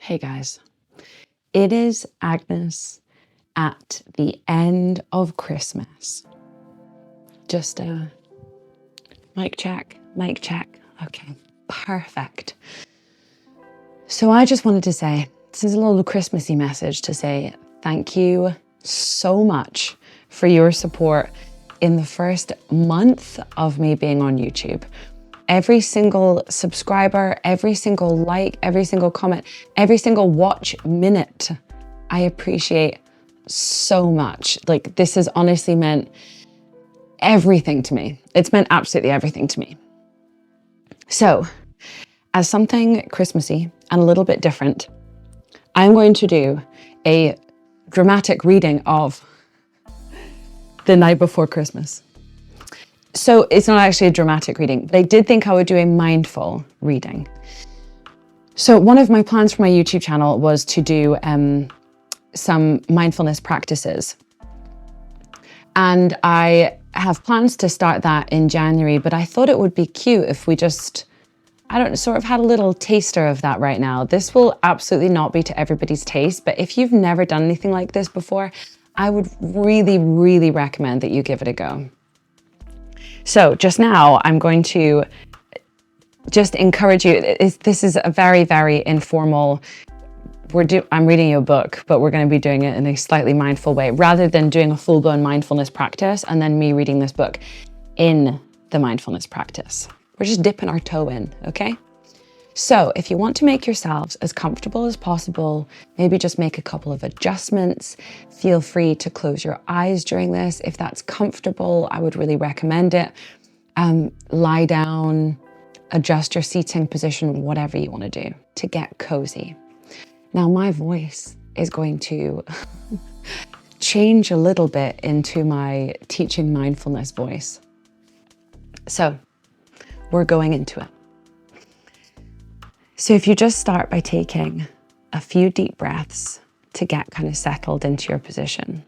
Hey guys, it is Agnes at the end of Christmas. Just a mic check. Okay, perfect. So I just wanted to say, this is a little Christmassy message to say thank you so much for your support in the first month of me being on YouTube. Every single subscriber, every single like, every single comment, every single watch minute, I appreciate so much. Like, this has honestly meant everything to me. It's meant absolutely everything to me. So, as something Christmassy and a little bit different, I'm going to do a dramatic reading of The Night Before Christmas. So it's not actually a dramatic reading, but I did think I would do a mindful reading. So one of my plans for my YouTube channel was to do some mindfulness practices. And I have plans to start that in January, but I thought it would be cute if we just, sort of had a little taster of that right now. This will absolutely not be to everybody's taste, but if you've never done anything like this before, I would really, really recommend that you give it a go. So just now, I'm going to just encourage you. This is a very, very informal, I'm reading you a book, but we're going to be doing it in a slightly mindful way, rather than doing a full-blown mindfulness practice and then me reading this book in the mindfulness practice. We're just dipping our toe in, okay? So if you want to make yourselves as comfortable as possible, maybe just make a couple of adjustments. Feel free to close your eyes during this. If that's comfortable, I would really recommend it. Lie down, adjust your seating position, whatever you want to do to get cozy. Now my voice is going to change a little bit into my teaching mindfulness voice. So we're going into it. So if you just start by taking a few deep breaths to get kind of settled into your position.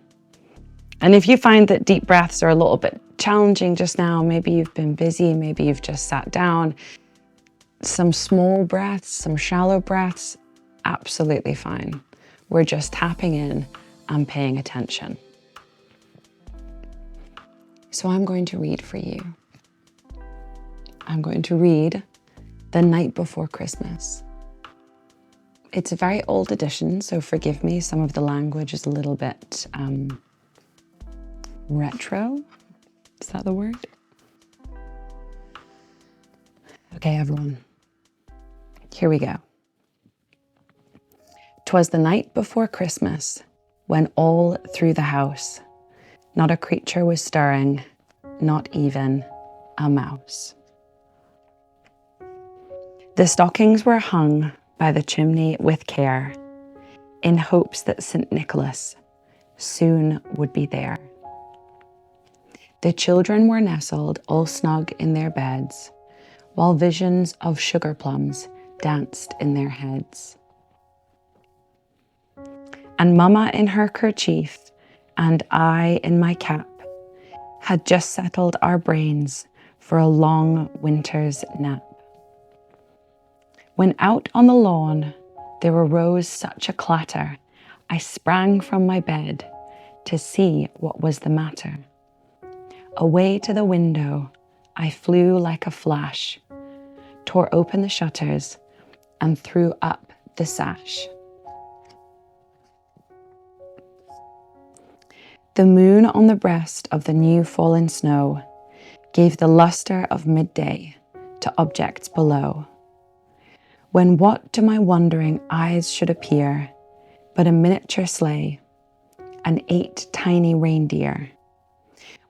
And if you find that deep breaths are a little bit challenging just now, maybe you've been busy, maybe you've just sat down, some small breaths, some shallow breaths, absolutely fine. We're just tapping in and paying attention. So I'm going to read for you. I'm going to read The Night Before Christmas. It's a very old edition, so forgive me, some of the language is a little bit retro. Is that the word? Okay, everyone. Here we go. 'Twas the night before Christmas, when all through the house, not a creature was stirring, not even a mouse. The stockings were hung by the chimney with care, in hopes that St. Nicholas soon would be there. The children were nestled all snug in their beds, while visions of sugar plums danced in their heads. And Mama in her kerchief, and I in my cap, had just settled our brains for a long winter's nap. When out on the lawn there arose such a clatter, I sprang from my bed to see what was the matter. Away to the window I flew like a flash, tore open the shutters and threw up the sash. The moon on the breast of the new fallen snow gave the lustre of midday to objects below. When what to my wondering eyes should appear but a miniature sleigh and 8 tiny reindeer,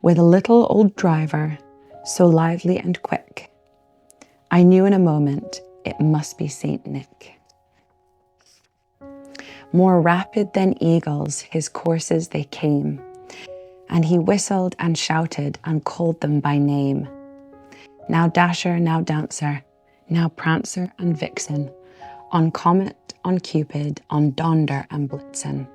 with a little old driver so lively and quick, I knew in a moment it must be Saint Nick. More rapid than eagles his courses they came, and he whistled and shouted and called them by name. Now Dasher, now Dancer, now Prancer and Vixen, on Comet, on Cupid, on Donder and Blitzen.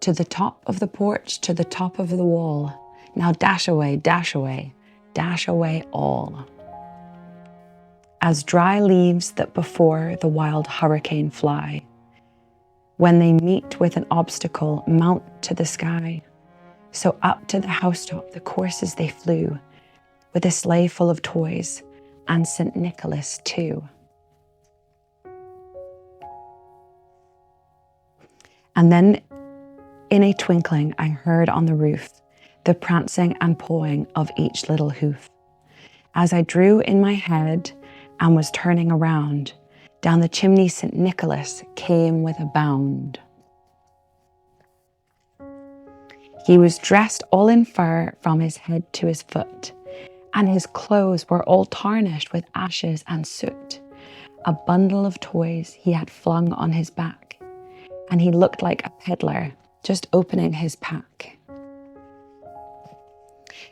To the top of the porch, to the top of the wall, now dash away, dash away, dash away all. as dry leaves that before the wild hurricane fly. When they meet with an obstacle, mount to the sky. So up to the housetop the coursers they flew, with a sleigh full of toys, and St. Nicholas too. And then in a twinkling I heard on the roof the prancing and pawing of each little hoof. As I drew in my head and was turning around, down the chimney St. Nicholas came with a bound. He was dressed all in fur from his head to his foot, and his clothes were all tarnished with ashes and soot. A bundle of toys he had flung on his back, and he looked like a peddler just opening his pack.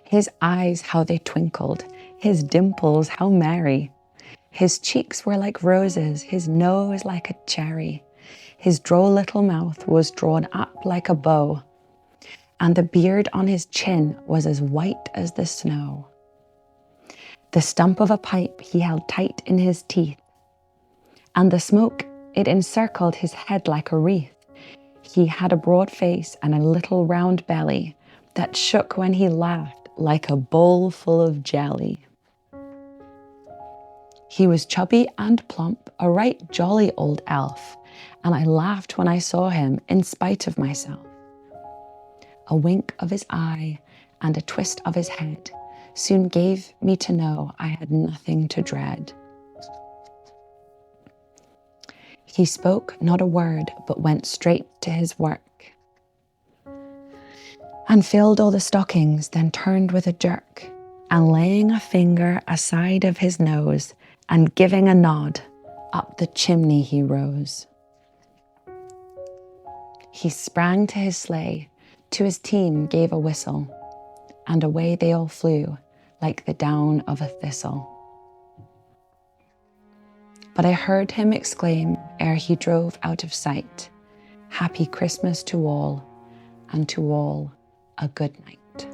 His eyes, how they twinkled, his dimples, how merry. His cheeks were like roses, his nose like a cherry. His droll little mouth was drawn up like a bow, and the beard on his chin was as white as the snow. The stump of a pipe he held tight in his teeth, and the smoke, it encircled his head like a wreath. He had a broad face and a little round belly that shook when he laughed like a bowl full of jelly. He was chubby and plump, a right jolly old elf, and I laughed when I saw him in spite of myself. A wink of his eye and a twist of his head soon gave me to know I had nothing to dread. He spoke not a word, but went straight to his work, and filled all the stockings, then turned with a jerk, and laying a finger aside of his nose, and giving a nod, up the chimney he rose. He sprang to his sleigh, to his team gave a whistle, and away they all flew, like the down of a thistle. But I heard him exclaim, ere he drove out of sight, "Happy Christmas to all, and to all a good night."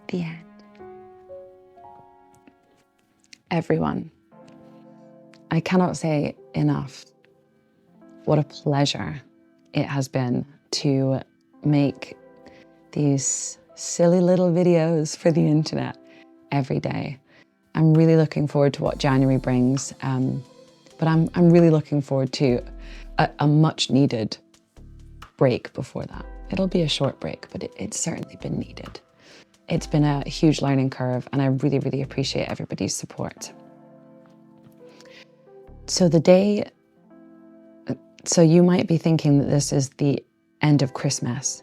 The end. Everyone, I cannot say enough what a pleasure it has been to make these silly little videos for the internet every day. I'm really looking forward to what January brings, but I'm really looking forward to a much needed break before that. It'll be a short break, but it's certainly been needed. It's been a huge learning curve, and I really, really appreciate everybody's support. So you might be thinking that this is the end of Christmas,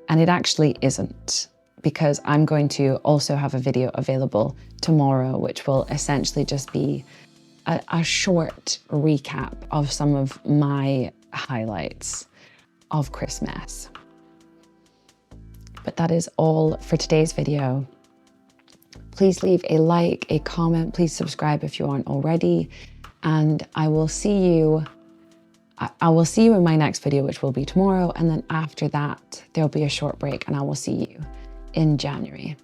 and it actually isn't, because I'm going to also have a video available tomorrow, which will essentially just be a short recap of some of my highlights of Christmas. But that is all for today's video. Please leave a like, a comment, please subscribe if you aren't already, and I will see you in my next video, which will be tomorrow, and then after that there'll be a short break, and I will see you in January.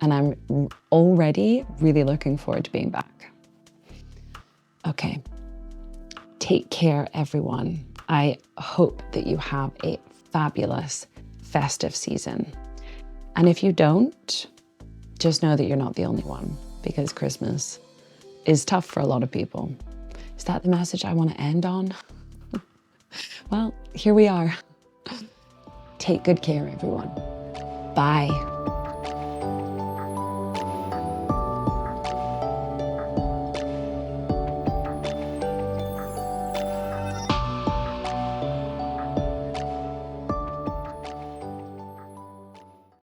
And I'm already really looking forward to being back. Okay, take care, everyone. I hope that you have a fabulous festive season. And if you don't, just know that you're not the only one, because Christmas is tough for a lot of people. Is that the message I want to end on? Well, here we are. Take good care, everyone. Bye.